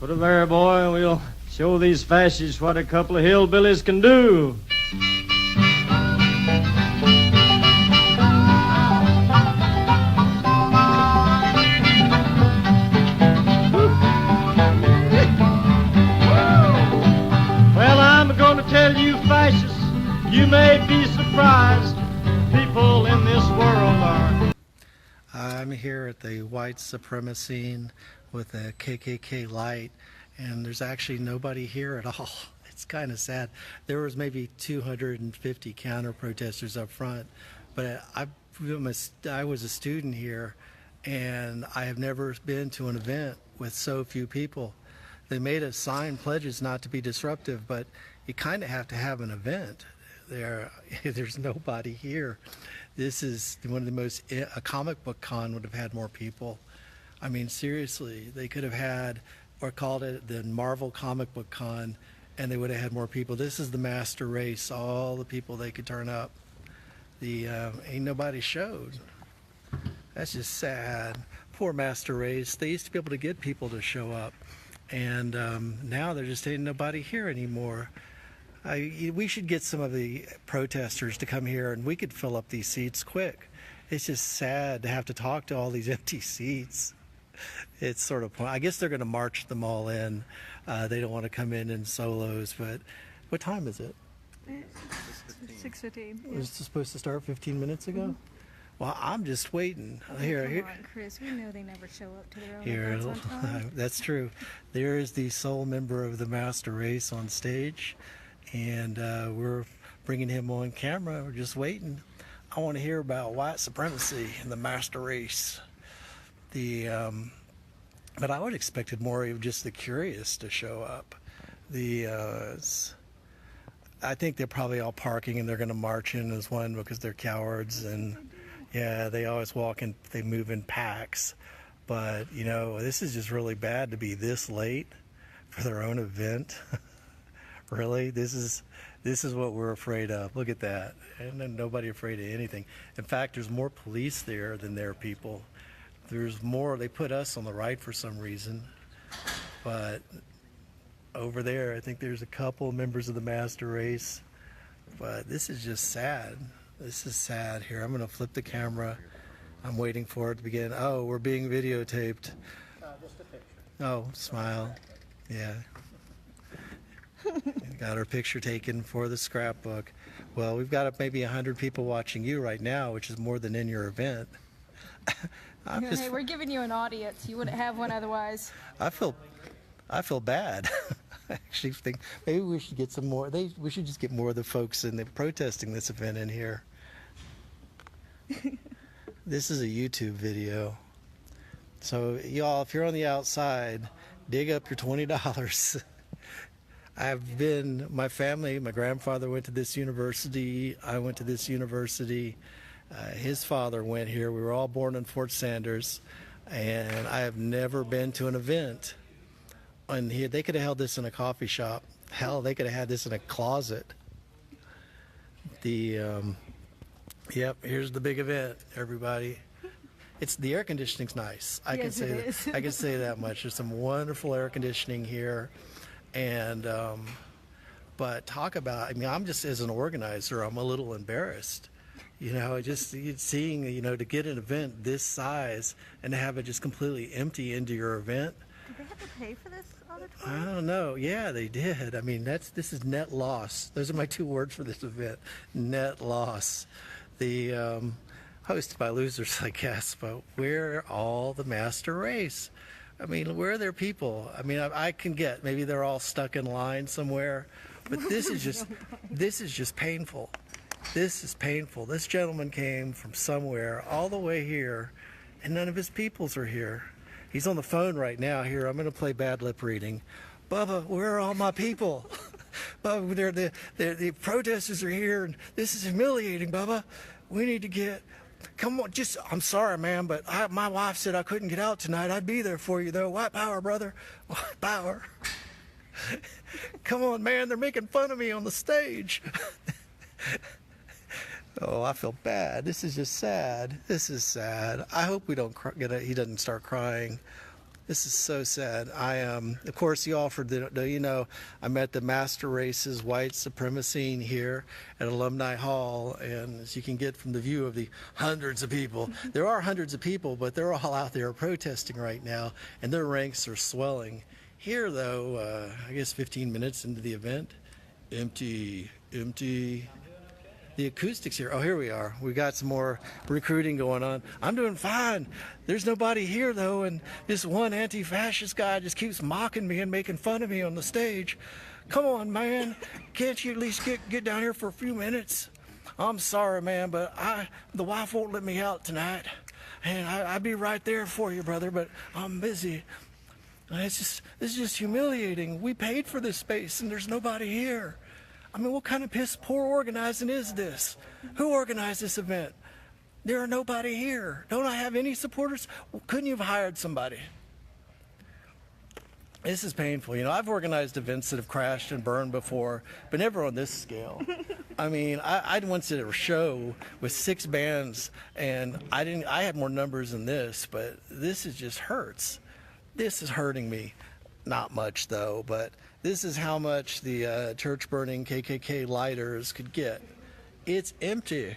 Put it there, boy, and we'll show these fascists what a couple of hillbillies can do. Well, I'm going to tell you, fascists, you may be surprised. People in this world are. I'm here at the white supremacy with a KKK light, and there's actually nobody here at all. It's kind of sad. There was maybe 250 counter-protesters up front, but I was a student here, and I have never been to an event with so few people. They made us sign pledges not to be disruptive, but you kind of have to have an event. There's nobody here. This is one of the most, a comic book con would have had more people. I mean, seriously, they could have had, or called it the Marvel comic book con, and they would have had more people. This is the master race, all the people they could turn up. Ain't nobody showed. That's just sad. Poor master race. They used to be able to get people to show up, and now there just ain't nobody here anymore. We should get some of the protesters to come here, and we could fill up these seats quick. It's just sad to have to talk to all these empty seats. It's sort of, I guess they're going to march them all in. They don't want to come in solos, but what time is it? 6:15. Yeah. Was it supposed to start 15 minutes ago? Mm-hmm. Well, I'm just waiting. Come on, Chris. We know they never show up to their own events on time. That's true. There is the sole member of the master race on stage, and we're bringing him on camera. We're just waiting. I want to hear about white supremacy and the master race. But I would have expected more of just the curious to show up. I think they're probably all parking and they're going to march in as one because they're cowards, and yeah, they always walk in, they move in packs. But you know, this is just really bad to be this late for their own event. Really, this is what we're afraid of. Look at that, and then nobody afraid of anything. In fact, there's more police there than there are people. There's more. They put us on the right for some reason, but over there, I think there's a couple members of the master race. But this is just sad. This is sad. Here, I'm going to flip the camera. I'm waiting for it to begin. Oh, we're being videotaped. Just a picture. Oh, smile. Yeah. Got our picture taken for the scrapbook. Well, we've got maybe 100 people watching you right now, which is more than in your event. Hey, we're giving you an audience. You wouldn't have one otherwise. I feel bad. I actually think maybe we should get some more. We should just get more of the folks in the protesting this event in here. This is a YouTube video. So y'all, if you're on the outside, dig up your $20. my family, my grandfather went to this university. I went to this university. His father went here. We were all born in Fort Sanders, and I have never been to an event. And they could have held this in a coffee shop. Hell, they could have had this in a closet. Yep, here's the big event, everybody. The air conditioning's nice. I can say that much. There's some wonderful air conditioning here, and but talk about. I mean, I'm just as an organizer, I'm a little embarrassed. You know, just seeing, you know, to get an event this size and to have it just completely empty into your event. Did they have to pay for this auditorium? I don't know. Yeah, they did. I mean, this is net loss. Those are my two words for this event: net loss. Hosted by losers, I guess. But where all the master race? I mean, where are their people? I mean, I can get maybe they're all stuck in line somewhere, but this is just painful. This is painful. This gentleman came from somewhere all the way here, and none of his peoples are here. He's on the phone right now. Here, I'm going to play bad lip reading. Bubba, where are all my people? Bubba, the protesters are here, and this is humiliating, Bubba. We need to get... Come on, I'm sorry, man, but my wife said I couldn't get out tonight. I'd be there for you, though. White power, brother. White power. Come on, man. They're making fun of me on the stage. Oh, I feel bad. This is just sad. This is sad. I hope we don't he doesn't start crying. This is so sad. Of course, you offered I'm at the Master Races White Supremacy here at Alumni Hall, and as you can get from the view of the hundreds of people, there are hundreds of people, but they're all out there protesting right now, and their ranks are swelling. Here, though, I guess 15 minutes into the event, empty. The acoustics here. Oh, here we are. We got some more recruiting going on. I'm doing fine. There's nobody here, though, and this one anti-fascist guy just keeps mocking me and making fun of me on the stage. Come on, man. Can't you at least get down here for a few minutes? I'm sorry, man, but the wife won't let me out tonight. And I'd be right there for you, brother, but I'm busy. This is just humiliating. We paid for this space, and there's nobody here. I mean, what kind of piss poor organizing is this? Who organized this event? There are nobody here. Don't I have any supporters? Well, couldn't you have hired somebody? This is painful. I've organized events that have crashed and burned before, but never on this scale. I mean, I once did a show with 6 bands, and I had more numbers than this, but this just hurts. This is hurting me. Not much, though, but this is how much the church-burning KKK lighters could get. It's empty.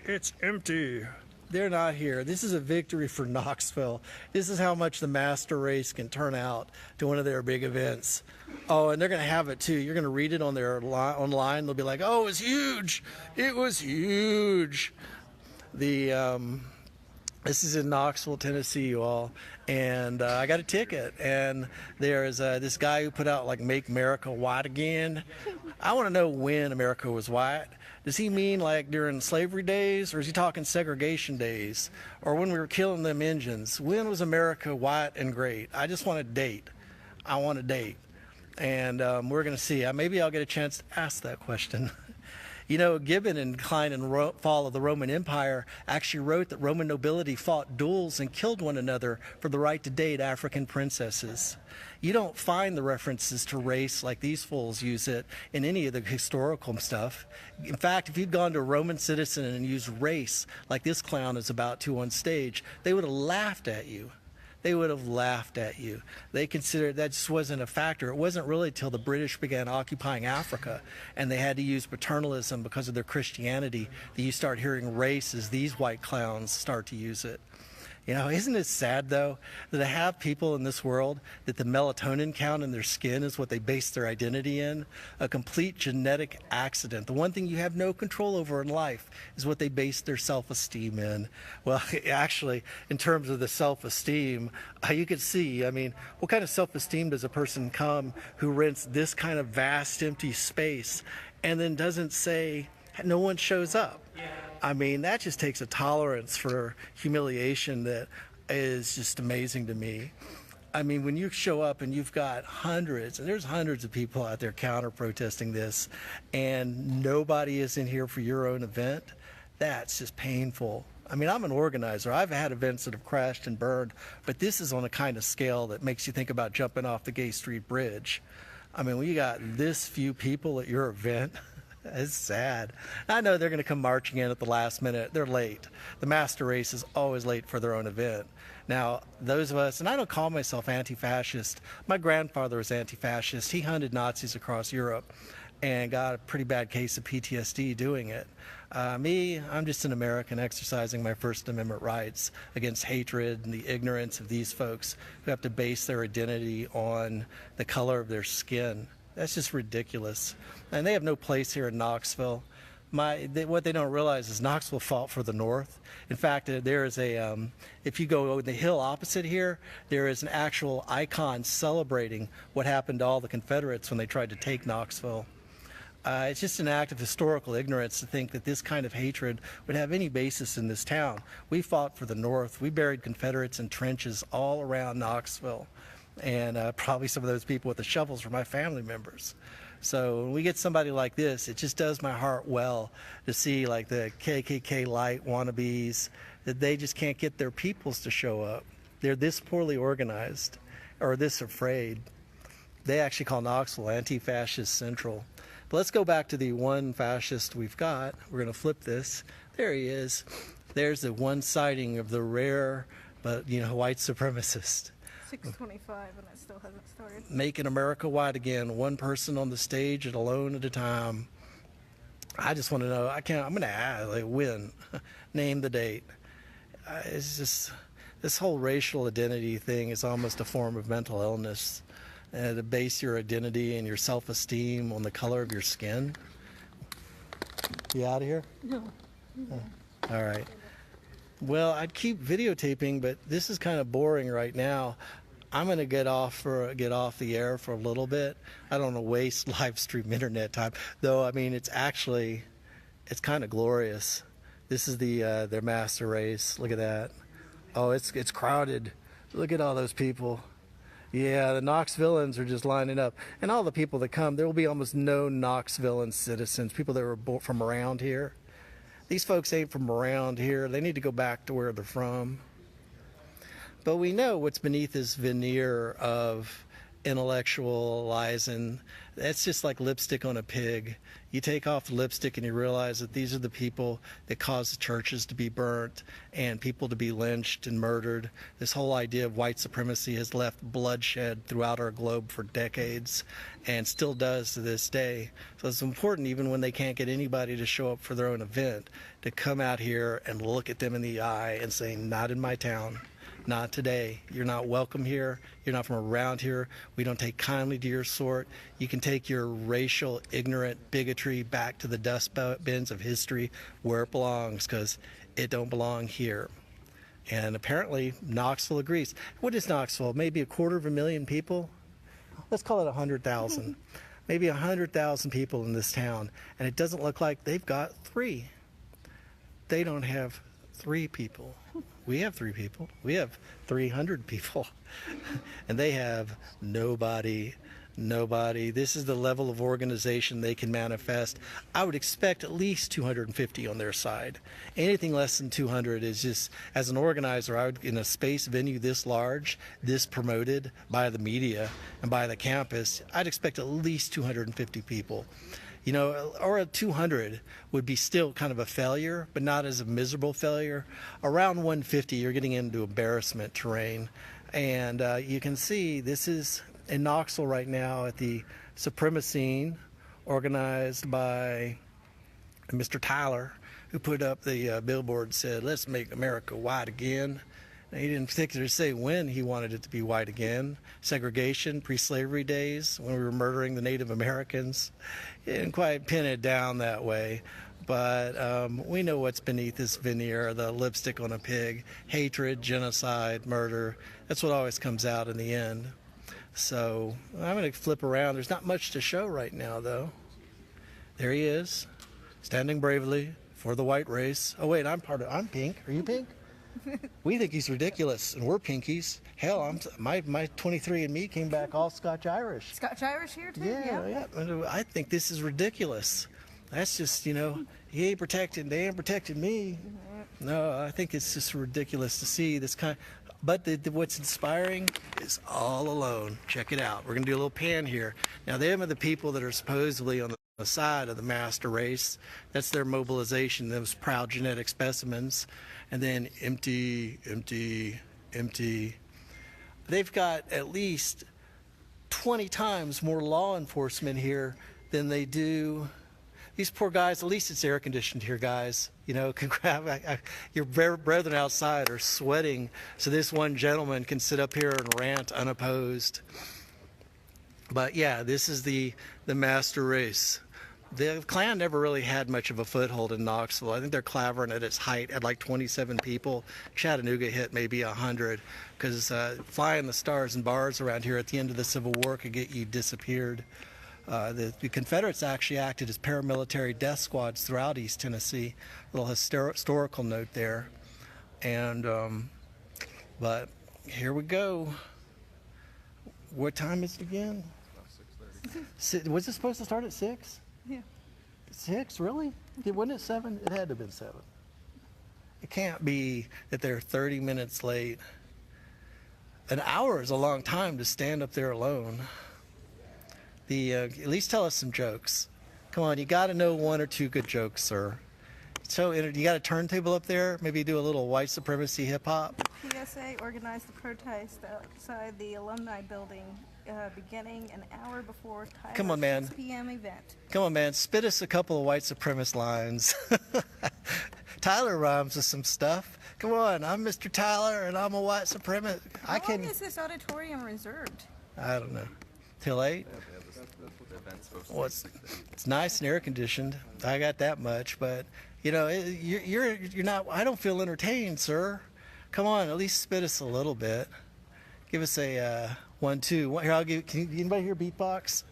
It's empty. They're not here. This is a victory for Knoxville. This is how much the Master Race can turn out to one of their big events. Oh, and they're going to have it, too. You're going to read it on their online. They'll be like, oh, it was huge. It was huge. This is in Knoxville, Tennessee, you all, and I got a ticket, and there's this guy who put out, like, Make America White Again. I want to know when America was white. Does he mean, like, during slavery days, or is he talking segregation days, or when we were killing them Indians? When was America white and great? I just want a date. I want a date, and we're going to see. Maybe I'll get a chance to ask that question. Gibbon in Decline and Fall of the Roman Empire actually wrote that Roman nobility fought duels and killed one another for the right to date African princesses. You don't find the references to race like these fools use it in any of the historical stuff. In fact, if you'd gone to a Roman citizen and used race like this clown is about to on stage, they would have laughed at you. They would have laughed at you. They considered that just wasn't a factor. It wasn't really till the British began occupying Africa and they had to use paternalism because of their Christianity that you start hearing race as these white clowns start to use it. Isn't it sad, though, that I have people in this world that the melatonin count in their skin is what they base their identity in? A complete genetic accident. The one thing you have no control over in life is what they base their self-esteem in. Well, actually, in terms of the self-esteem, you could see, what kind of self-esteem does a person come who rents this kind of vast, empty space and then doesn't say, no one shows up? That just takes a tolerance for humiliation that is just amazing to me. When you show up and you've got there's hundreds of people out there counter-protesting this, and nobody is in here for your own event, that's just painful. I'm an organizer. I've had events that have crashed and burned, but this is on a kind of scale that makes you think about jumping off the Gay Street Bridge. When you got this few people at your event, it's sad. I know they're going to come marching in at the last minute. They're late. The Master Race is always late for their own event. Now, those of us, and I don't call myself anti-fascist. My grandfather was anti-fascist. He hunted Nazis across Europe and got a pretty bad case of PTSD doing it. I'm just an American exercising my First Amendment rights against hatred and the ignorance of these folks who have to base their identity on the color of their skin. That's just ridiculous. And they have no place here in Knoxville. What they don't realize is Knoxville fought for the North. In fact, there is if you go on the hill opposite here, there is an actual icon celebrating what happened to all the Confederates when they tried to take Knoxville. It's just an act of historical ignorance to think that this kind of hatred would have any basis in this town. We fought for the North. We buried Confederates in trenches all around Knoxville. And probably some of those people with the shovels were my family members. So when we get somebody like this, it just does my heart well to see like the KKK light wannabes, that they just can't get their peoples to show up. They're this poorly organized or this afraid. They actually call Knoxville Anti-Fascist Central. But let's go back to the one fascist we've got. We're going to flip this. There he is. There's the one sighting of the rare but white supremacist. 6:25 and it still hasn't started. Making America white again, one person on the stage and alone at a time. I just want to know, I'm going to ask, like, when? Name the date. It's just, this whole racial identity thing is almost a form of mental illness. To base your identity and your self-esteem on the color of your skin. You out of here? No. All right. Well, I'd keep videotaping, but this is kind of boring right now. I'm going to get off the air for a little bit. I don't want to waste live stream internet time, though. I mean, it's kind of glorious. This is their master race. Look at that. Oh, it's crowded. Look at all those people. Yeah, the Knoxvilleans are just lining up. And all the people that come, there will be almost no Knoxvillean citizens, people that were from around here. These folks ain't from around here. They need to go back to where they're from. But we know what's beneath this veneer of intellectualizing. That's just like lipstick on a pig. You take off the lipstick and you realize that these are the people that cause the churches to be burnt and people to be lynched and murdered. This whole idea of white supremacy has left bloodshed throughout our globe for decades and still does to this day. So it's important, even when they can't get anybody to show up for their own event, to come out here and look at them in the eye and say, not in my town. Not today. You're not welcome here. You're not from around here. We don't take kindly to your sort. You can take your racial, ignorant bigotry back to the dust bins of history where it belongs, because it don't belong here. And apparently Knoxville agrees. What is Knoxville? Maybe 250,000 people? Let's call it 100,000. Maybe 100,000 people in this town. And it doesn't look like they've got 3. They don't have 3 people. We have 3 people. We have 300 people. And they have nobody. This is the level of organization they can manifest. I would expect at least 250 on their side. Anything less than 200 is just, as an organizer, I would, in a space venue this large, this promoted by the media and by the campus, I'd expect at least 250 people. You know, or a 200 would be still kind of a failure, but not as a miserable failure. Around 150, you're getting into embarrassment terrain. And you can see this is in Knoxville right now at the Supremacine, organized by Mr. Tyler, who put up the billboard and said, let's make America white again. He didn't particularly say when he wanted it to be white again. Segregation, pre-slavery days, when we were murdering the Native Americans. He didn't quite pin it down that way. But we know what's beneath this veneer, the lipstick on a pig, hatred, genocide, murder. That's what always comes out in the end. So I'm going to flip around. There's not much to show right now, though. There he is, standing bravely for the white race. Oh, wait, I'm pink. Are you pink? We think he's ridiculous, and we're pinkies. Hell, my 23andMe came back all Scotch-Irish. Scotch-Irish here, too? Yeah. I think this is ridiculous. That's just, he ain't protected, they ain't protected me. No, I think it's just ridiculous to see this kind. But what's inspiring is all alone. Check it out. We're going to do a little pan here. Now, them are the people that are supposedly on the side of the master race. That's their mobilization, those proud genetic specimens. And then empty. They've got at least 20 times more law enforcement here than they do. These poor guys, at least it's air conditioned here, guys. Can grab your brethren outside are sweating, so this one gentleman can sit up here and rant unopposed. But yeah, this is the master race. The Klan never really had much of a foothold in Knoxville. I think they're clavering at its height at like 27 people. Chattanooga hit maybe 100, because flying the stars and bars around here at the end of the Civil War could get you disappeared. The Confederates actually acted as paramilitary death squads throughout East Tennessee. A little historical note there. And but here we go. What time is it again? 6:30. Was it supposed to start at 6? Yeah. 6, really? Wasn't it 7? It had to have been 7. It can't be that they're 30 minutes late. An hour is a long time to stand up there alone. At least tell us some jokes. Come on, you got to know 1 or 2 good jokes, sir. So you got a turntable up there? Maybe do a little white supremacy hip hop? PSA organized the protest outside the alumni building beginning an hour before Tyler's Come on, man. 6 p.m. event. Come on, man. Spit us a couple of white supremacist lines. Tyler rhymes with some stuff. Come on, I'm Mr. Tyler, and I'm a white supremacist. How long is this auditorium reserved? I don't know. Till 8? Well, it's nice and air conditioned. I got that much, but you know, you're not. I don't feel entertained, sir. Come on, at least spit us a little bit. Give us a 1, 2. Here, I'll give. Can anybody hear beatbox?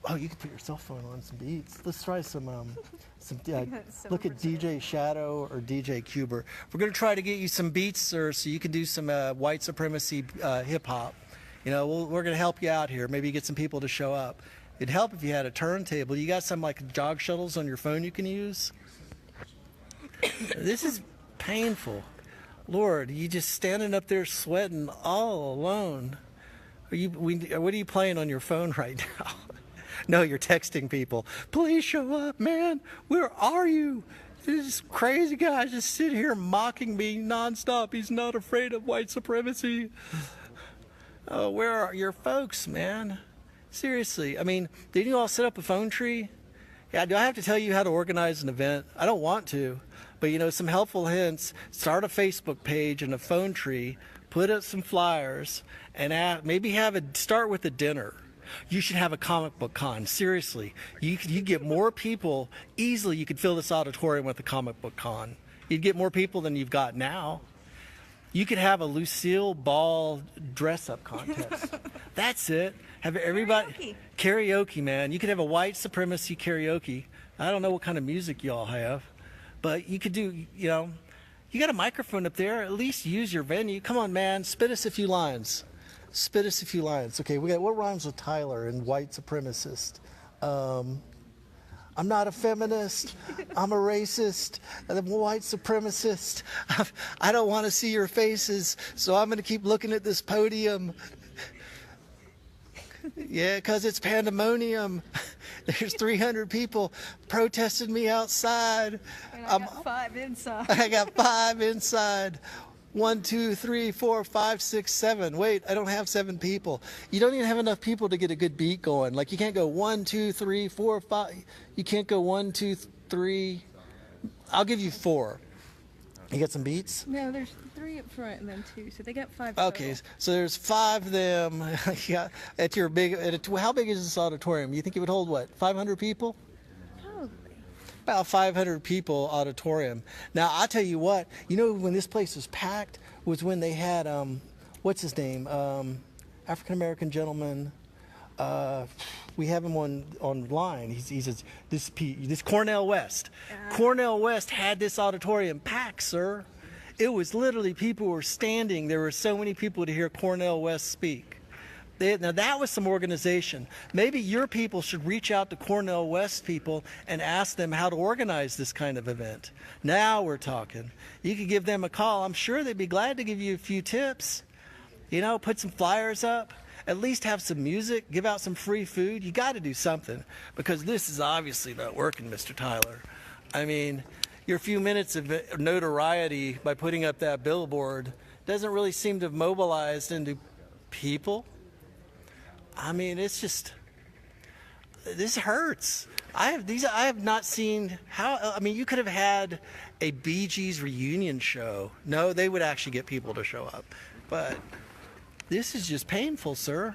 Oh, you can put your cell phone on some beats. Let's try some. Look at DJ Shadow or DJ Cuber. We're gonna try to get you some beats, sir, so you can do some white supremacy hip hop. You know, we're gonna help you out here. Maybe get some people to show up. It'd help if you had a turntable. You got some like jog shuttles on your phone you can use? This is painful. Lord, you just standing up there sweating all alone. What are you playing on your phone right now? No, you're texting people. Please show up, man. Where are you? This crazy guy just sitting here mocking me nonstop. He's not afraid of white supremacy. Oh, where are your folks, man? Seriously, I mean, didn't you all set up a phone tree? Yeah, do I have to tell you how to organize an event? I don't want to, but you know, some helpful hints. Start a Facebook page and a phone tree, put up some flyers, and maybe start with a dinner. You should have a comic book con. Seriously, you get more people easily. You could fill this auditorium with a comic book con. You'd get more people than you've got now. You could have a Lucille Ball dress-up contest. That's it. Have everybody karaoke, man. You could have a white supremacy karaoke. I don't know what kind of music y'all have, but you could do. You know, you got a microphone up there. At least use your venue. Come on, man. Spit us a few lines. Spit us a few lines. Okay, we got what rhymes with Tyler and white supremacist? I'm not a feminist. I'm a racist. I'm a white supremacist. I don't want to see your faces, so I'm going to keep looking at this podium. Yeah, because it's pandemonium. There's 300 people protesting me outside. And I got 5 inside. I got 5 inside. 1, 2, 3, 4, 5, 6, 7. Wait, I don't have 7 people. You don't even have enough people to get a good beat going. Like you can't go 1, 2, 3, 4, 5. You can't go 1, 2, 3. I'll give you 4. You got some beats? No, there's 3 up front and then 2, so they got 5. Okay, total. so there's 5 of them. Yeah, at your how big is this auditorium? You think it would hold what? 500 people? About 500 people auditorium. Now, I'll tell you what, you know when this place was packed was when they had, what's his name, African-American gentleman, we have him online. He's this Cornel West. Cornel West had this auditorium packed, sir. It was literally people were standing. There were so many people to hear Cornel West speak. Now that was some organization. Maybe your people should reach out to Cornel West people and ask them how to organize this kind of event. Now we're talking. You could give them a call. I'm sure they'd be glad to give you a few tips. You know, put some flyers up. At least have some music. Give out some free food. You got to do something because this is obviously not working, Mr. Tyler. I mean, your few minutes of notoriety by putting up that billboard doesn't really seem to have mobilized into people. I mean, it's just, this hurts. I have not seen how, I mean, you could have had a Bee Gees reunion show. No, they would actually get people to show up. But this is just painful, sir.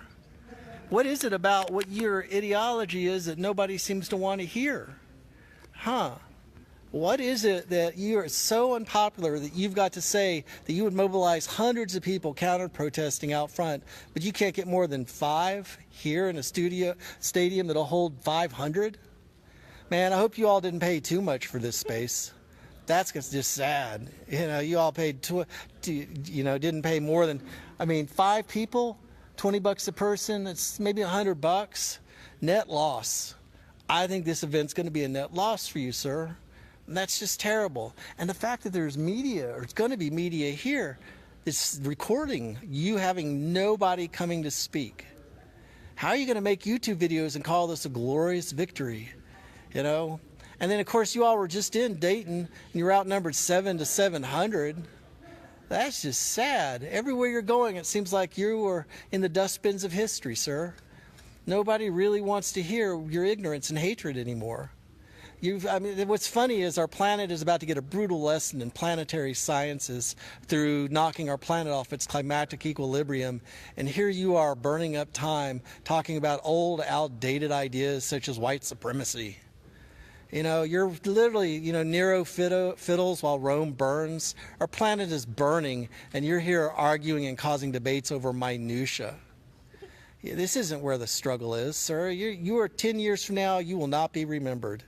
What is it about what your ideology is that nobody seems to want to hear? Huh? What is it that you are so unpopular that you've got to say that you would mobilize hundreds of people counter-protesting out front, but you can't get more than 5 here in a stadium that'll hold 500? Man, I hope you all didn't pay too much for this space. That's just sad. You know, you all paid, didn't pay more than, 5 people, $20 a person, it's maybe $100. Net loss. I think this event's going to be a net loss for you, sir. And that's just terrible. And the fact that there's media, or it's going to be media here, is recording you having nobody coming to speak. How are you going to make YouTube videos and call this a glorious victory? You know, And then, of course, you all were just in Dayton, and you were outnumbered 7 to 700. That's just sad. Everywhere you're going, it seems like you are in the dustbins of history, sir. Nobody really wants to hear your ignorance and hatred anymore. What's funny is our planet is about to get a brutal lesson in planetary sciences through knocking our planet off its climatic equilibrium. And here you are burning up time talking about old, outdated ideas such as white supremacy. You're literally, Nero fiddles while Rome burns. Our planet is burning, and you're here arguing and causing debates over minutia. This isn't where the struggle is, sir. You are 10 years from now, you will not be remembered.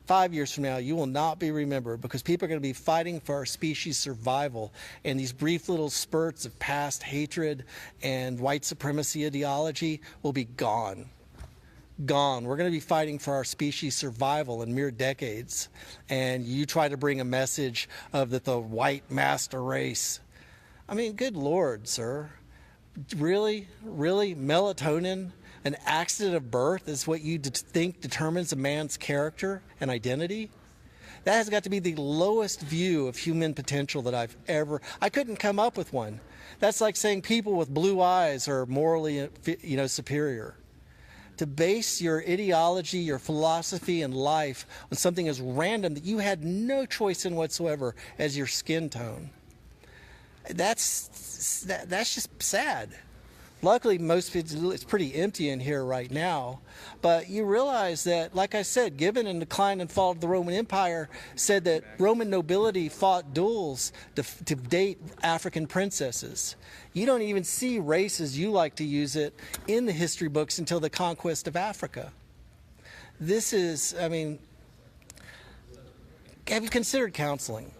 5 years from now, you will not be remembered because people are going to be fighting for our species' survival. And these brief little spurts of past hatred and white supremacy ideology will be gone. Gone. We're going to be fighting for our species' survival in mere decades. And you try to bring a message of the white master race. Good Lord, sir. Really? Really? Melatonin? An accident of birth is what you think determines a man's character and identity? That has got to be the lowest view of human potential that I couldn't come up with one. That's like saying people with blue eyes are morally, superior. To base your ideology, your philosophy, and life on something as random that you had no choice in whatsoever as your skin tone. That's just sad. Luckily, it's pretty empty in here right now. But you realize that, like I said, Gibbon in Decline and Fall of the Roman Empire said that Roman nobility fought duels to date African princesses. You don't even see race as you like to use it in the history books until the conquest of Africa. This is, have you considered counseling?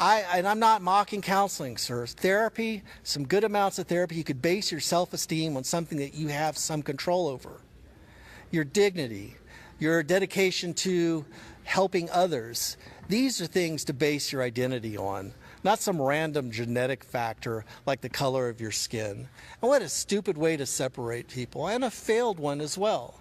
And I'm not mocking counseling, sir. Therapy, some good amounts of therapy, you could base your self-esteem on something that you have some control over. Your dignity, your dedication to helping others. These are things to base your identity on, not some random genetic factor like the color of your skin. And what a stupid way to separate people, and a failed one as well.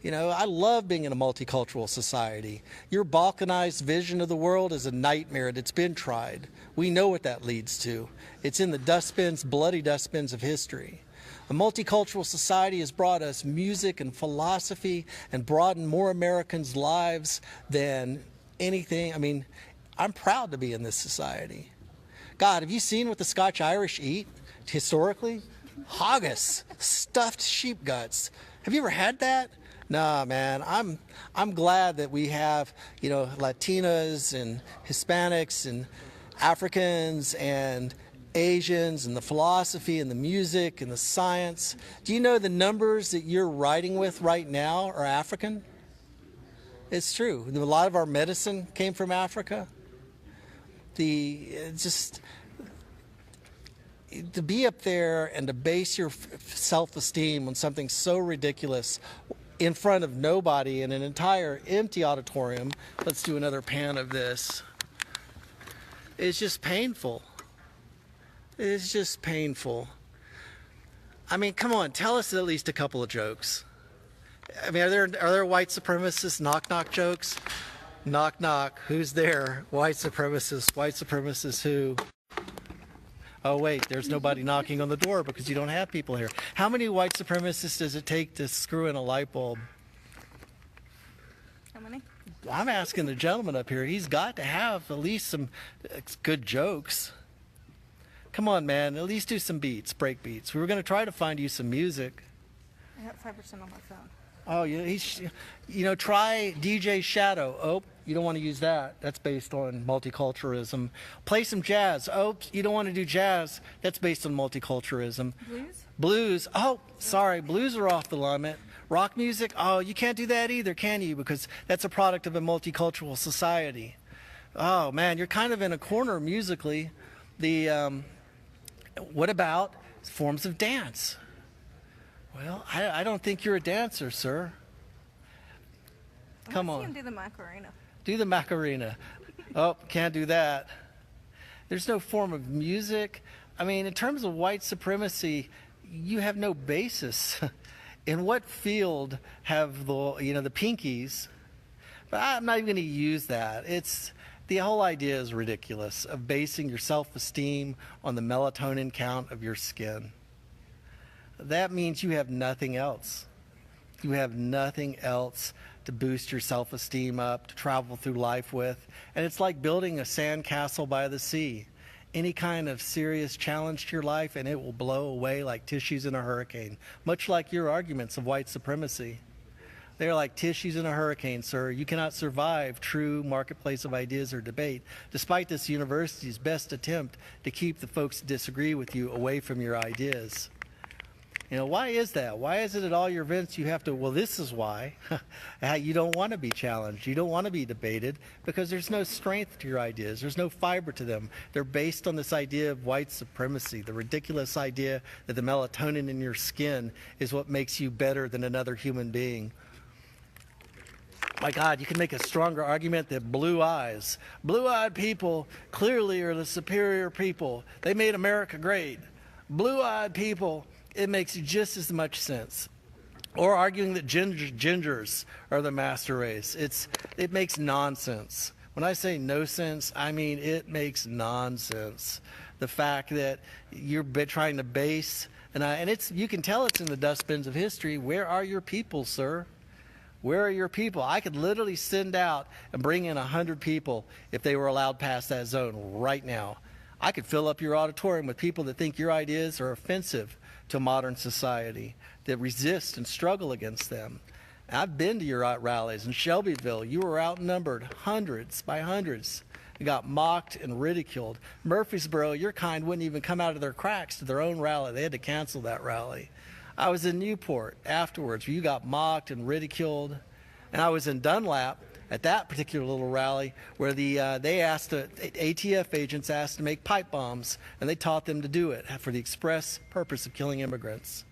I love being in a multicultural society. Your balkanized vision of the world is a nightmare that's been tried. We know what that leads to. It's in the dustbins, bloody dustbins of history. A multicultural society has brought us music and philosophy and broadened more Americans' lives than anything. I'm proud to be in this society. God, have you seen what the Scotch-Irish eat historically? Haggis, stuffed sheep guts. Have you ever had that? Nah, man, I'm glad that we have, Latinas and Hispanics and Africans and Asians and the philosophy and the music and the science. Do you know the numbers that you're writing with right now are African? It's true. A lot of our medicine came from Africa. To be up there and to base your self-esteem on something so ridiculous in front of nobody in an entire empty auditorium. Let's do another pan of this. It's just painful. It's just painful. Come on, tell us at least a couple of jokes. Are there white supremacist knock-knock jokes? Knock-knock, who's there? White supremacists who? Oh, wait, there's nobody knocking on the door because you don't have people here. How many white supremacists does it take to screw in a light bulb? How many? I'm asking the gentleman up here. He's got to have at least some good jokes. Come on, man, at least do some beats, break beats. We were going to try to find you some music. I got 5% on my phone. Oh, yeah, try DJ Shadow. Oh, you don't want to use that. That's based on multiculturalism. Play some jazz. Oh, you don't want to do jazz. That's based on multiculturalism. Blues? Blues. Oh, sorry, blues are off the limit. Rock music. Oh, you can't do that either, can you? Because that's a product of a multicultural society. Oh, man, you're kind of in a corner musically. What about forms of dance? Well, I don't think you're a dancer, sir. Come on. I can do the Macarena. Do the Macarena. Oh, can't do that. There's no form of music. In terms of white supremacy, you have no basis. In what field have the Pinkies But I'm not even going to use that. The whole idea is ridiculous of basing your self-esteem on the melatonin count of your skin. That means you have nothing else. You have nothing else to boost your self-esteem up, to travel through life with. And it's like building a sandcastle by the sea. Any kind of serious challenge to your life and it will blow away like tissues in a hurricane, much like your arguments of white supremacy. They're like tissues in a hurricane, sir. You cannot survive true marketplace of ideas or debate, despite this university's best attempt to keep the folks that disagree with you away from your ideas. Why is that? Why is it at all your events you have to, well, this is why. You don't want to be challenged. You don't want to be debated because there's no strength to your ideas. There's no fiber to them. They're based on this idea of white supremacy, the ridiculous idea that the melatonin in your skin is what makes you better than another human being. My God, you can make a stronger argument that blue-eyed people clearly are the superior people. They made America great. Blue-eyed people, it makes just as much sense. Or arguing that gingers are the master race. It makes nonsense. When I say no sense, I mean it makes nonsense. The fact that you're trying to base, and you can tell it's in the dustbins of history. Where are your people, sir? Where are your people? I could literally send out and bring in 100 people if they were allowed past that zone right now. I could fill up your auditorium with people that think your ideas are offensive to modern society, that resist and struggle against them. I've been to your rallies in Shelbyville. You were outnumbered hundreds by hundreds. You got mocked and ridiculed. Murfreesboro, your kind wouldn't even come out of their cracks to their own rally. They had to cancel that rally. I was in Newport afterwards where you got mocked and ridiculed. And I was in Dunlap at that particular little rally where ATF agents asked to make pipe bombs, and they taught them to do it for the express purpose of killing immigrants.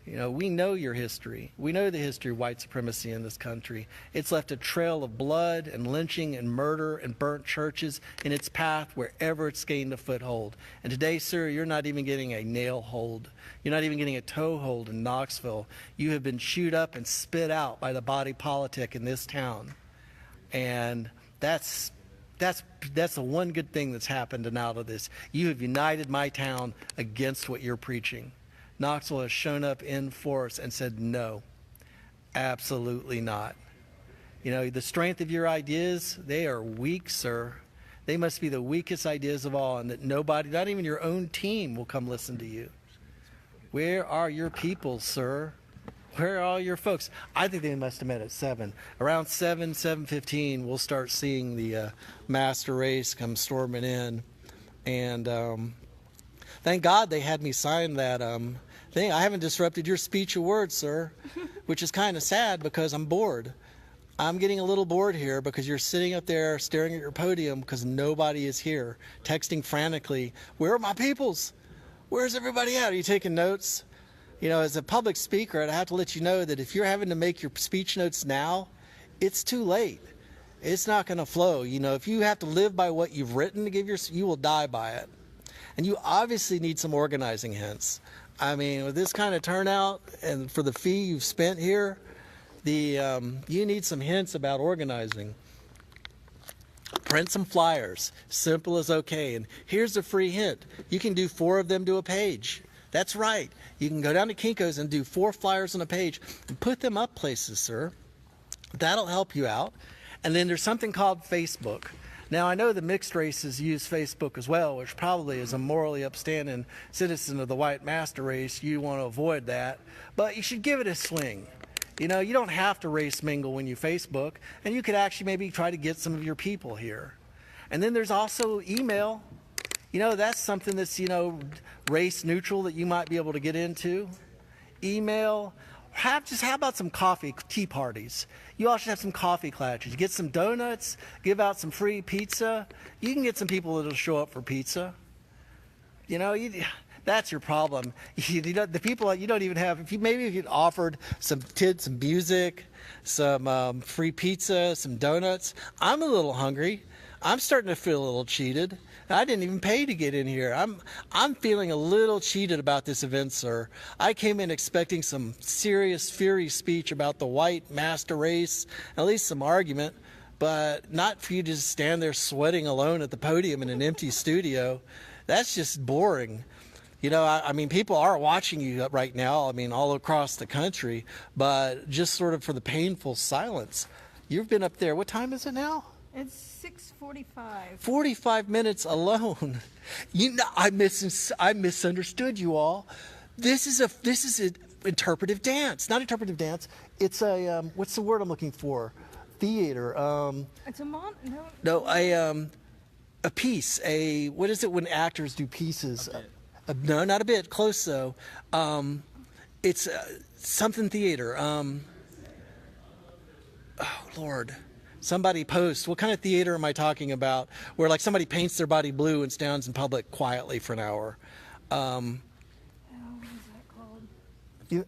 We know your history. We know the history of white supremacy in this country. It's left a trail of blood and lynching and murder and burnt churches in its path wherever it's gained a foothold. And today, sir, you're not even getting a nail hold. You're not even getting a toe hold in Knoxville. You have been chewed up and spit out by the body politic in this town. And that's the one good thing that's happened and out of this. You have united my town against what you're preaching. Knoxville has shown up in force and said, no, absolutely not. The strength of your ideas, they are weak, sir. They must be the weakest ideas of all, and that nobody, not even your own team, will come listen to you. Where are your people, sir? Where are all your folks? I think they must have met at 7. Around 7:15, we'll start seeing the master race come storming in. And thank God they had me sign that thing. I haven't disrupted your speech of words, sir, which is kind of sad because I'm bored. I'm getting a little bored here because you're sitting up there staring at your podium because nobody is here, texting frantically, where are my peoples? Where's everybody at? Are you taking notes? As a public speaker, I'd have to let you know that if you're having to make your speech notes now, it's too late. It's not going to flow. If you have to live by what you've written to give you will die by it. And you obviously need some organizing hints. With this kind of turnout and for the fee you've spent here, you need some hints about organizing. Print some flyers. Simple as okay. And here's a free hint. You can do 4 of them to a page. That's right. You can go down to Kinko's and do 4 flyers on a page and put them up places, sir. That'll help you out. And then there's something called Facebook. Now, I know the mixed races use Facebook as well, which probably is a morally upstanding citizen of the white master race. You want to avoid that. But you should give it a swing. You don't have to race mingle when you Facebook. And you could actually maybe try to get some of your people here. And then there's also email. That's something that's, race neutral that you might be able to get into. Email. How about some tea parties? You all should have some coffee classes. Get some donuts, give out some free pizza. You can get some people that'll show up for pizza. That's your problem. The people you don't even have. If you'd offered some music, some free pizza, some donuts. I'm a little hungry. I'm starting to feel a little cheated. I didn't even pay to get in here. I'm feeling a little cheated about this event, sir. I came in expecting some serious, fiery speech about the white master race, at least some argument, but not for you to just stand there sweating alone at the podium in an empty studio. That's just boring. You know, I mean, people are watching you right now, I mean, all across the country, but just sort of for the painful silence. You've been up there. What time is it now? It's 6:45. 45 minutes alone. You know, I misunderstood you all. This is an interpretive dance. Not interpretive dance. It's a what's the word I'm looking for? Theater. It's a No, a piece. What is it when actors do pieces? No, not a bit. Close though. It's something theater. Oh Lord. Somebody post, what kind of theater am I talking about? Where like somebody paints their body blue and stands in public quietly for an hour. What is that called? You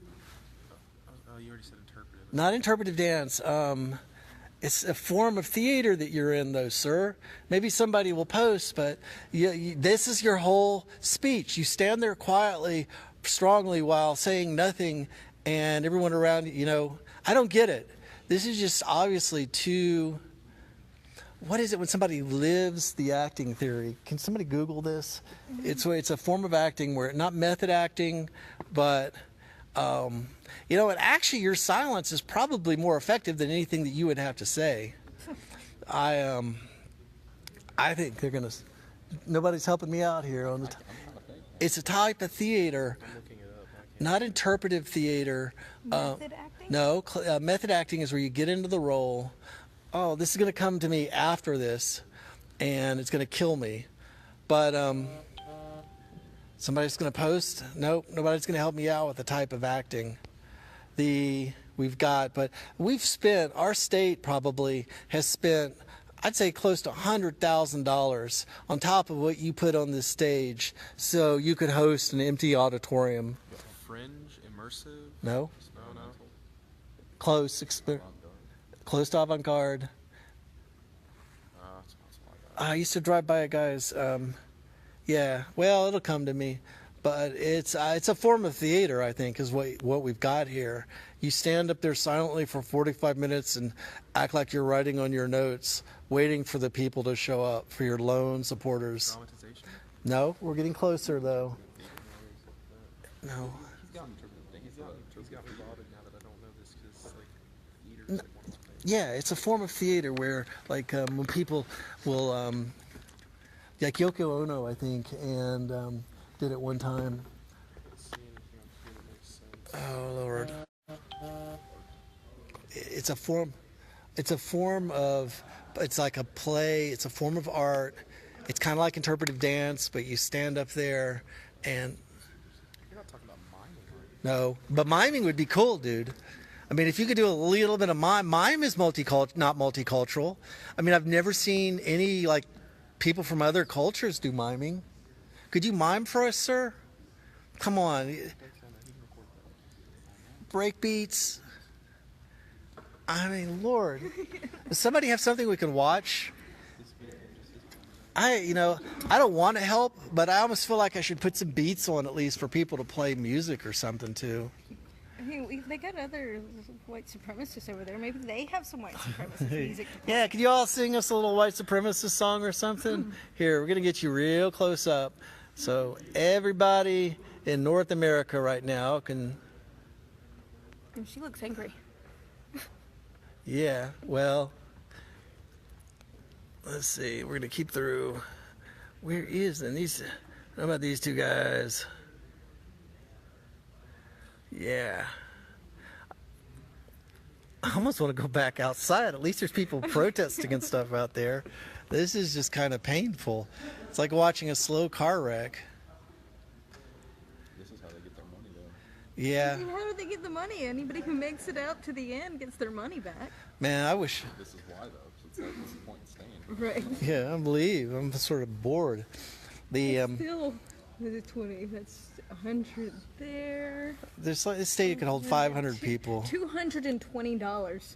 already said interpretive. Not interpretive dance. It's a form of theater that you're in, though, sir. Maybe somebody will post, but this is your whole speech. You stand there quietly, strongly, while saying nothing, and everyone around you know, I don't get it. This is just obviously too. What is it when somebody lives the acting theory? Can somebody Google this? Mm-hmm. It's a form of acting where not method acting, but. You know, and actually your silence is probably more effective than anything that you would have to say. I think they're going to, nobody's helping me out here on the, it's a type of theater, not interpretive theater. Method acting? No, method acting is where you get into the role. Oh, this is going to come to me after this, and it's going to kill me. But, somebody's going to post? Nope, nobody's going to help me out with the type of acting but we've spent, our state probably has spent, I'd say close to $100,000 on top of what you put on this stage so you could host an empty auditorium. Fringe, immersive? No. No. Close to avant-garde. I used to drive by a guy's, yeah, well, it'll come to me. But it's a form of theater, I think, is what we've got here. You stand up there silently for 45 minutes and act like you're writing on your notes, waiting for the people to show up, for your lone supporters. Dramatization? No, we're getting closer, though. No. He's got me bothered now that I don't know this because, like, theater. Yeah, it's a form of theater where, like, when people will, like Yoko Ono, I think, and did it one time. Oh Lord! It's a form of. It's like a play. It's a form of art. It's kind of like interpretive dance, but you stand up there, and. You're not talking about miming, are you? No, but miming would be cool, dude. I mean, if you could do a little bit of mime. Mime is not multicultural. I mean, I've never seen any like people from other cultures do miming. Could you mime for us, sir? Come on. Break beats. I mean, Lord. Does somebody have something we can watch? I don't want to help, but I almost feel like I should put some beats on at least for people to play music or something too. I mean, they got other white supremacists over there. Maybe they have some white supremacist music to play. Yeah, could you all sing us a little white supremacist song or something? Here, we're going to get you real close up. So everybody in North America right now can... And she looks angry. Yeah, well, let's see. We're going to keep through. Where is them? How about these two guys? Yeah. I almost want to go back outside. At least there's people protesting and stuff out there. This is just kind of painful. It's like watching a slow car wreck. This is how they get their money, though. Yeah. I mean, how do they get the money? Anybody who makes it out to the end gets their money back. Man, I wish... This is why, though. So it's like, what's the point in staying? Right. Yeah, I believe. I'm sort of bored. Still, the 20, that's 100 there. This stadium could hold 500 people. $220.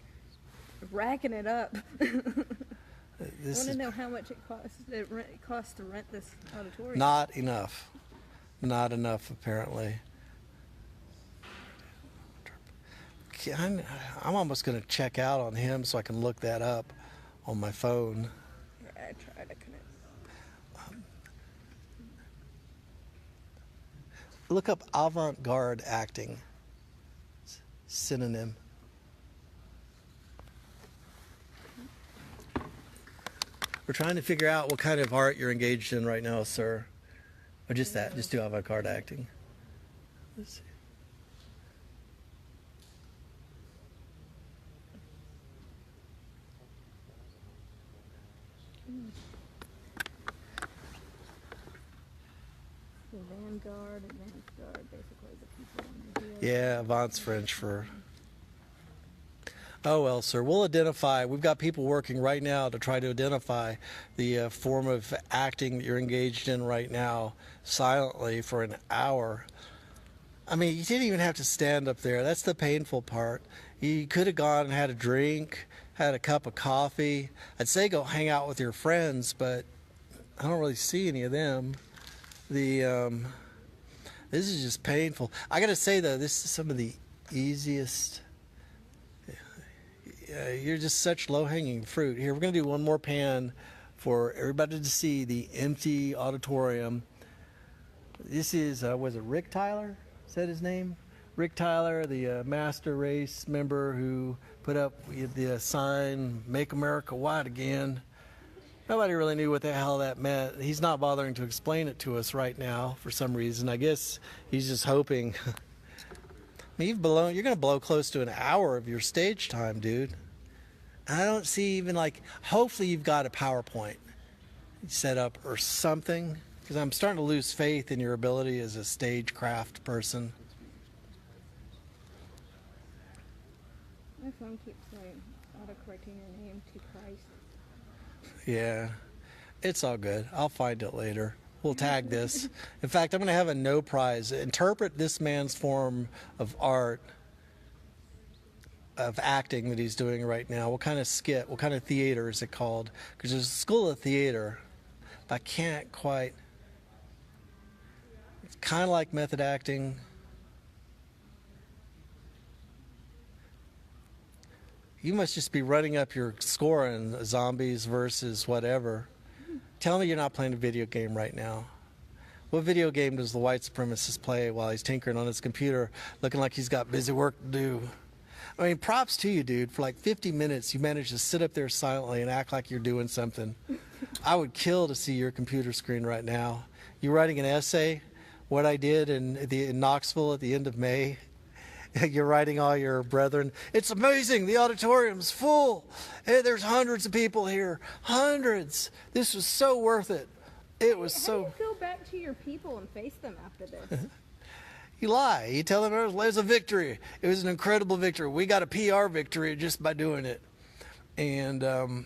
Racking it up. I This want to is know how much it costs to rent this auditorium. not enough. Not enough, apparently. I'm almost going to check out on him so I can look that up on my phone. Yeah, I try to connect. Look up avant-garde acting. Synonym. We're trying to figure out what kind of art you're engaged in right now, sir. Or just that, just do avant-garde acting. Let's see. The vanguard, advanced guard, basically the people in the field. Yeah, avant's French for... Oh, well, sir, we'll identify. We've got people working right now to try to identify the form of acting that you're engaged in right now silently for an hour. I mean, you didn't even have to stand up there. That's the painful part. You could have gone and had a drink, had a cup of coffee. I'd say go hang out with your friends, but I don't really see any of them. This is just painful. I got to say, though, this is some of the easiest... you're just such low-hanging fruit. Here, we're going to do one more pan for everybody to see the empty auditorium. This is, was it Rick Tyler? Is that his name? Rick Tyler, the master race member who put up the sign, "Make America White Again." Nobody really knew what the hell that meant. He's not bothering to explain it to us right now for some reason. I guess he's just hoping... You're going to blow close to an hour of your stage time, dude. I don't see even hopefully you've got a PowerPoint set up or something, because I'm starting to lose faith in your ability as a stagecraft person. My phone keeps auto-correcting your name to Christ. Yeah, it's all good. I'll find it later. We'll tag this. In fact, I'm going to have a no prize. Interpret this man's form of art, of acting that he's doing right now. What kind of skit, what kind of theater is it called? Because there's a school of theater, but I can't quite. It's kind of like method acting. You must just be running up your score in zombies versus whatever. Tell me you're not playing a video game right now. What video game does the white supremacist play while he's tinkering on his computer, looking like he's got busy work to do? I mean, props to you, dude. For 50 minutes, you managed to sit up there silently and act like you're doing something. I would kill to see your computer screen right now. You're writing an essay, what I did in Knoxville at the end of May. You're writing all your brethren. It's amazing. The auditorium's full. Hey, there's hundreds of people here. Hundreds. This was so worth it. It was so... How do you go back to your people and face them after this? You lie. You tell them it was a victory. It was an incredible victory. We got a PR victory just by doing it. And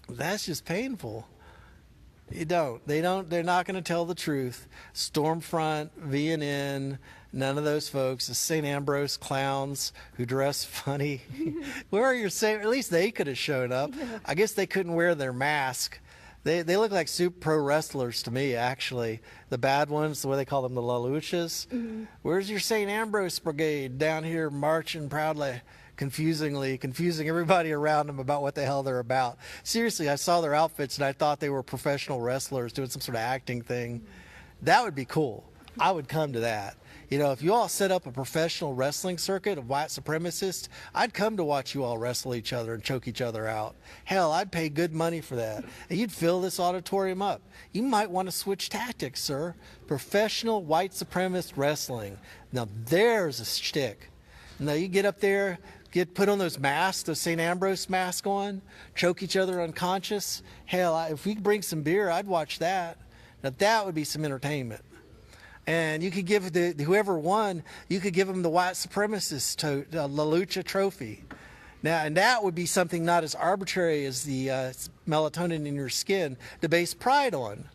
that's just painful. You don't. They're not going to tell the truth. Stormfront, VNN, none of those folks. The St. Ambrose clowns who dress funny. Where are your at least they could have shown up. I guess they couldn't wear their mask. They look like super pro wrestlers to me, actually. The bad ones, the way they call them, the La Luchas. Mm-hmm. Where's your St. Ambrose brigade down here marching proudly? Confusing everybody around them about what the hell they're about. Seriously, I saw their outfits and I thought they were professional wrestlers doing some sort of acting thing. That would be cool. I would come to that. You know, if you all set up a professional wrestling circuit of white supremacists, I'd come to watch you all wrestle each other and choke each other out. Hell, I'd pay good money for that. And you'd fill this auditorium up. You might want to switch tactics, sir. Professional white supremacist wrestling. Now there's a shtick. Now you get up there, put on those masks, those St. Ambrose masks on, choke each other unconscious. Hell, if we could bring some beer, I'd watch that. Now that would be some entertainment. And you could give whoever won, you could give them the white supremacist La Lucha trophy. Now, and that would be something not as arbitrary as the melatonin in your skin to base pride on.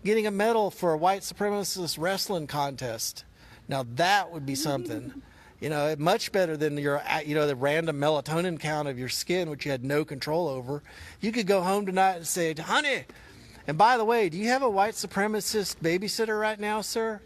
Getting a medal for a white supremacist wrestling contest. Now that would be something. You know, much better than your, the random melatonin count of your skin, which you had no control over. You could go home tonight and say, honey, and by the way, do you have a white supremacist babysitter right now, sir?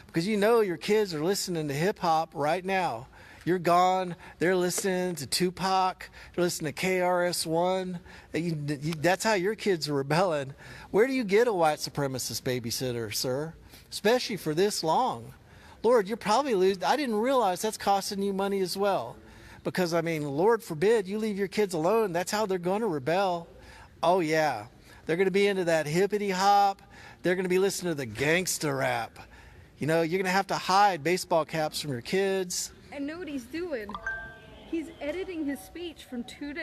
Because you know your kids are listening to hip hop right now. You're gone. They're listening to Tupac. They're listening to KRS-One. That's how your kids are rebelling. Where do you get a white supremacist babysitter, sir? Especially for this long. Lord, you're probably losing. I didn't realize that's costing you money as well. Because, I mean, Lord forbid you leave your kids alone. That's how they're going to rebel. Oh, yeah. They're going to be into that hippity hop. They're going to be listening to the gangsta rap. You know, you're going to have to hide baseball caps from your kids. And know what he's doing. He's editing his speech from 2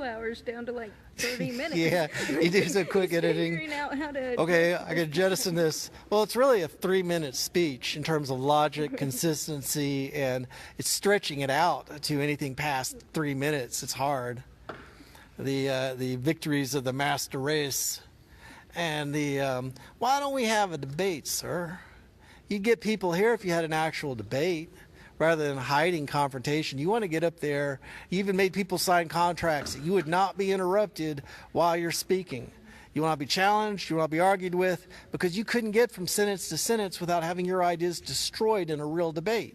hours down to like 30 minutes. Yeah, he does a quick editing. Figuring out how to. Okay, I can jettison this. Well, it's really a 3-minute speech in terms of logic, consistency, and it's stretching it out to anything past 3 minutes. It's hard. The victories of the master race, and the why don't we have a debate, sir? You'd get people here if you had an actual debate. Rather than hiding confrontation. You want to get up there. You even made people sign contracts that you would not be interrupted while you're speaking. You want to be challenged, you want to be argued with, because you couldn't get from sentence to sentence without having your ideas destroyed in a real debate.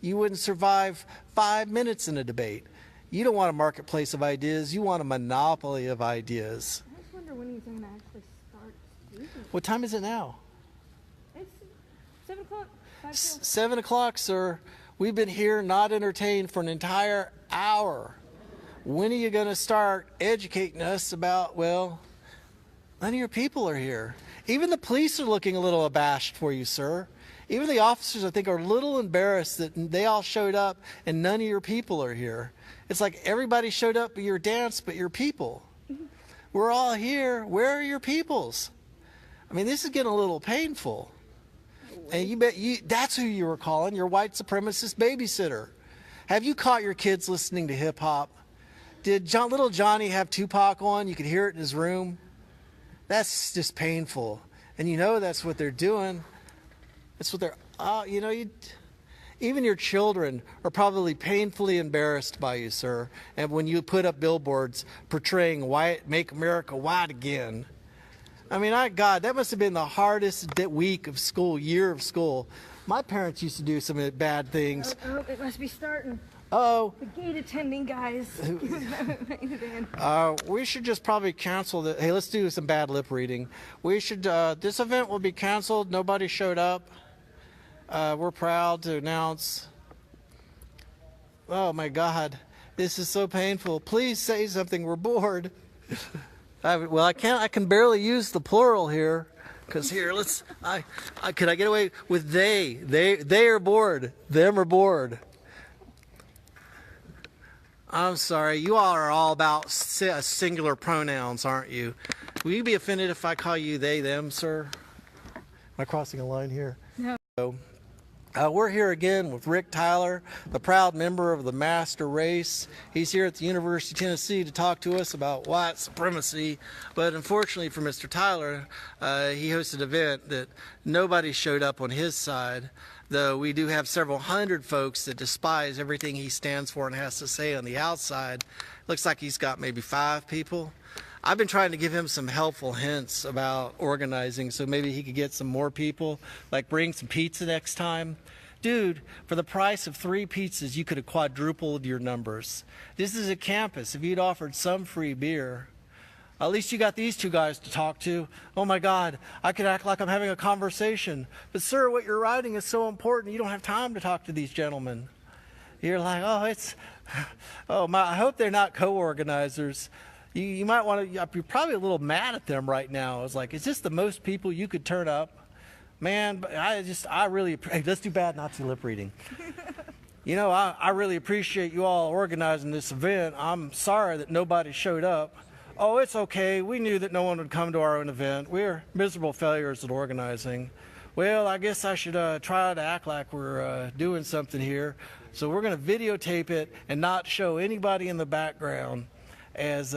You wouldn't survive 5 minutes in a debate. You don't want a marketplace of ideas, you want a monopoly of ideas. I just wonder when he's going to actually start speaking. What time is it now? It's 7 o'clock. 7 o'clock, sir. We've been here not entertained for an entire hour. When are you going to start educating us about, well, none of your people are here. Even the police are looking a little abashed for you, sir. Even the officers, I think, are a little embarrassed that they all showed up and none of your people are here. It's like everybody showed up at your dance but your people. We're all here. Where are your peoples? I mean, this is getting a little painful. And you bet that's who you were calling, your white supremacist babysitter. Have you caught your kids listening to hip hop? Did little Johnny have Tupac on? You could hear it in his room. That's just painful. And you know that's what they're doing. That's what they're, even your children are probably painfully embarrassed by you, sir. And when you put up billboards portraying white, make America white again. I mean, God, that must have been the hardest week of school, year of school. My parents used to do some bad things. Oh, it must be starting. Oh. The gate attending guys. We should just probably cancel the. Hey, let's do some bad lip reading. We should. This event will be canceled. Nobody showed up. We're proud to announce. Oh my God, this is so painful. Please say something. We're bored. Well, I can't. I can barely use the plural here, because here, could I get away with they? They are bored. Them are bored. I'm sorry. You all are all about singular pronouns, aren't you? Will you be offended if I call you they, them, sir? Am I crossing a line here? No. We're here again with Rick Tyler, the proud member of the Master Race. He's here at the University of Tennessee to talk to us about white supremacy. But unfortunately for Mr. Tyler, he hosted an event that nobody showed up on his side, though we do have several hundred folks that despise everything he stands for and has to say on the outside. Looks like he's got maybe 5 people. I've been trying to give him some helpful hints about organizing so maybe he could get some more people, like bring some pizza next time. Dude, for the price of 3 pizzas, you could have quadrupled your numbers. This is a campus. If you'd offered some free beer, at least you got these 2 guys to talk to. Oh my God, I could act like I'm having a conversation. But sir, what you're writing is so important, you don't have time to talk to these gentlemen. You're like, I hope they're not co-organizers. You might want to, you're probably a little mad at them right now. It's like, is this the most people you could turn up? Man, I really, hey, let's do bad Nazi lip reading. You know, I really appreciate you all organizing this event. I'm sorry that nobody showed up. Oh, it's okay. We knew that no one would come to our own event. We're miserable failures at organizing. Well, I guess I should try to act like we're doing something here. So we're going to videotape it and not show anybody in the background. Get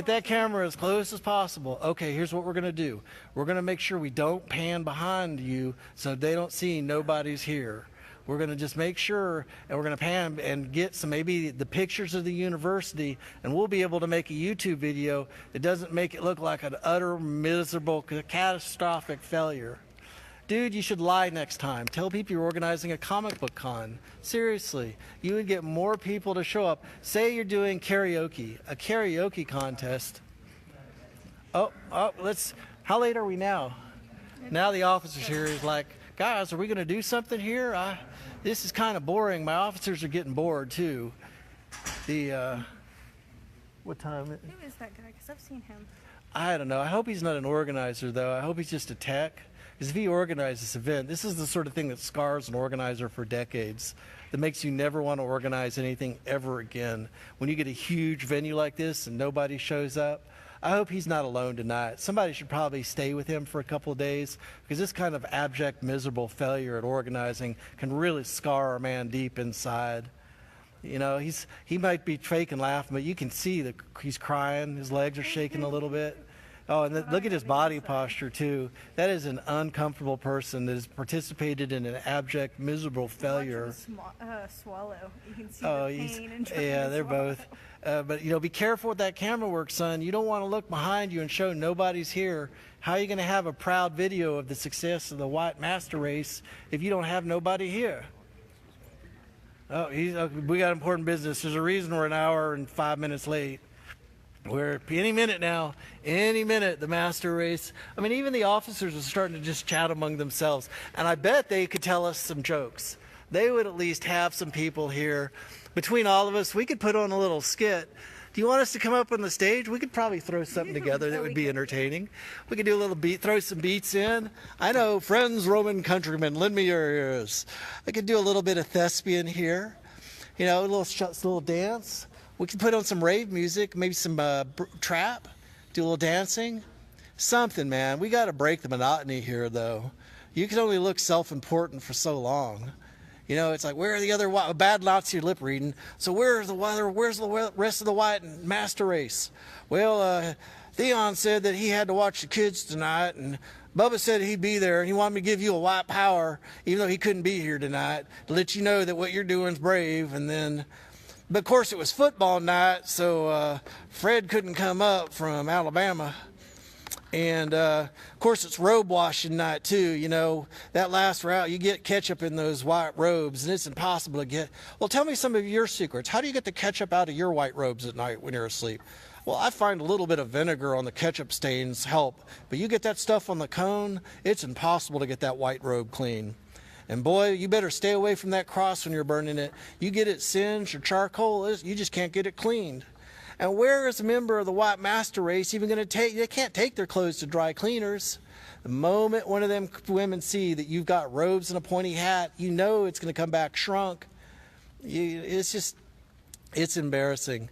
that camera as close as possible. Okay, here's what we're going to do. We're going to make sure we don't pan behind you so they don't see nobody's here. We're going to just make sure, and we're going to pan and get some, maybe the pictures of the university, and we'll be able to make a YouTube video that doesn't make it look like an utter, miserable, catastrophic failure. Dude, you should lie next time. Tell people you're organizing a comic book con. Seriously, you would get more people to show up. Say you're doing karaoke, a karaoke contest. How late are we now? Now the officer's here is like, guys, are we going to do something here? This is kind of boring. My officers are getting bored too. What time? Who is that guy? Because I've seen him. I don't know. I hope he's not an organizer, though. I hope he's just a tech. Because if he organized this event, this is the sort of thing that scars an organizer for decades, that makes you never want to organize anything ever again. When you get a huge venue like this and nobody shows up, I hope he's not alone tonight. Somebody should probably stay with him for a couple of days, because this kind of abject, miserable failure at organizing can really scar a man deep inside. You know, he might be fake and laughing, but you can see that he's crying. His legs are shaking a little bit. Oh, and look at his body posture, too. That is an uncomfortable person that has participated in an abject, miserable failure. Watch him swallow. You can see the pain and trying yeah, to they're swallow. both. But, you know, be careful with that camera work, son. You don't want to look behind you and show nobody's here. How are you going to have a proud video of the success of the white master race if you don't have nobody here? Oh, we got important business. There's a reason we're an hour and 5 minutes late. We're any minute now, any minute, the master race. I mean, even the officers are starting to just chat among themselves. And I bet they could tell us some jokes. They would at least have some people here. Between all of us, we could put on a little skit. Do you want us to come up on the stage? We could probably throw something together that would be entertaining. We could do a little beat, throw some beats in. I know, friends, Roman countrymen, lend me your ears. I could do a little bit of thespian here. You know, a little dance. We could put on some rave music, maybe some trap, do a little dancing. Something, man. We got to break the monotony here, though. You can only look self-important for so long. You know, it's like, where are the other bad Nazi lip reading? So where's the rest of the white master race? Well, Theon said that he had to watch the kids tonight, and Bubba said he'd be there, and he wanted me to give you a white power, even though he couldn't be here tonight, to let you know that what you're doing is brave. And then, but of course, it was football night, so Fred couldn't come up from Alabama. And, of course, it's robe washing night, too. You know, that last route, you get ketchup in those white robes, and it's impossible to get. Well, tell me some of your secrets. How do you get the ketchup out of your white robes at night when you're asleep? Well, I find a little bit of vinegar on the ketchup stains help. But you get that stuff on the cone, it's impossible to get that white robe clean. And, boy, you better stay away from that cross when you're burning it. You get it singed or charcoal, you just can't get it cleaned. And where is a member of the white master race even going to take? They can't take their clothes to dry cleaners. The moment one of them women see that you've got robes and a pointy hat, you know it's going to come back shrunk. It's embarrassing.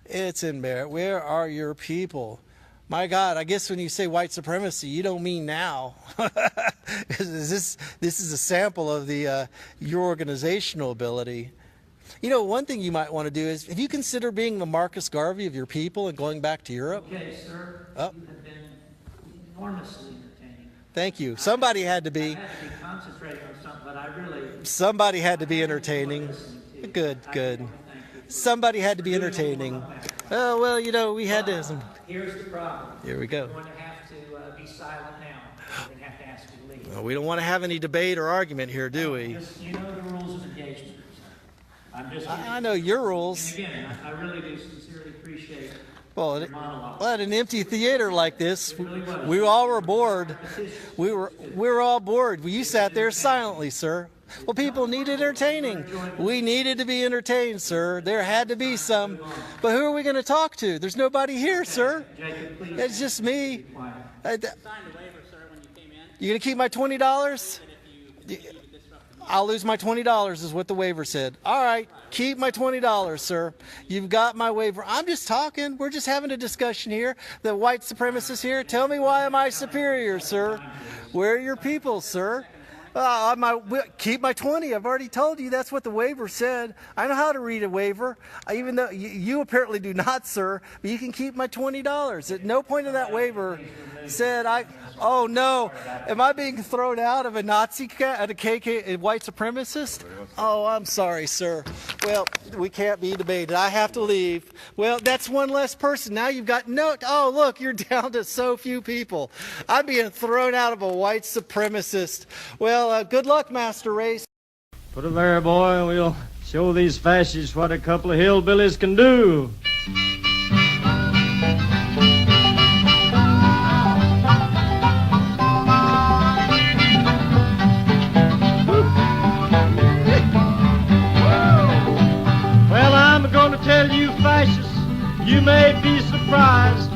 It's embarrassing. Where are your people? My God, I guess when you say white supremacy, you don't mean now. This is a sample of your organizational ability. You know, one thing you might want to do is, if you consider being the Marcus Garvey of your people and going back to Europe. Okay, sir. You have been enormously entertaining. Thank you. Somebody had to be. I had to be concentrating on something, but I really. Somebody had to be entertaining. Good. Somebody had to be entertaining. Oh, well, you know, we had to. Here's the problem. Here we go. We're going to have to be silent now. We're going to have to ask you to leave. Well, we don't want to have any debate or argument here, do we? You know the rules of engagement. I know your rules. And again, I really do sincerely appreciate Well, your monologue. at an empty theater like this, we all were bored. We were all bored. You sat there silently, sir. Well, people needed entertaining. We needed to be entertained, sir. There had to be some. But who are we going to talk to? There's nobody here, sir. Jacob, please. It's just me. Quiet. Signed the waiver, sir, when you came in. You going to keep my $20? If you disrupt the I'll lose my $20 is what the waiver said. All right, keep my $20, sir. You've got my waiver. I'm just talking. We're just having a discussion here. The white supremacists here. Tell me, why am I superior, sir? Where are your people, sir? Keep my 20. I've already told you that's what the waiver said. I know how to read a waiver, even though you apparently do not, sir. But you can keep my $20. At no point in that waiver said Oh no! Am I being thrown out of a Nazi at a a white supremacist? Oh, I'm sorry, sir. Well, we can't be debated. I have to leave. Well, that's one less person. Now you've got no. Oh, look, you're down to so few people. I'm being thrown out of a white supremacist. Well, good luck, Master Race. Put it there, boy, and we'll show these fascists what a couple of hillbillies can do. Well, I'm going to tell you, fascists, you may be surprised.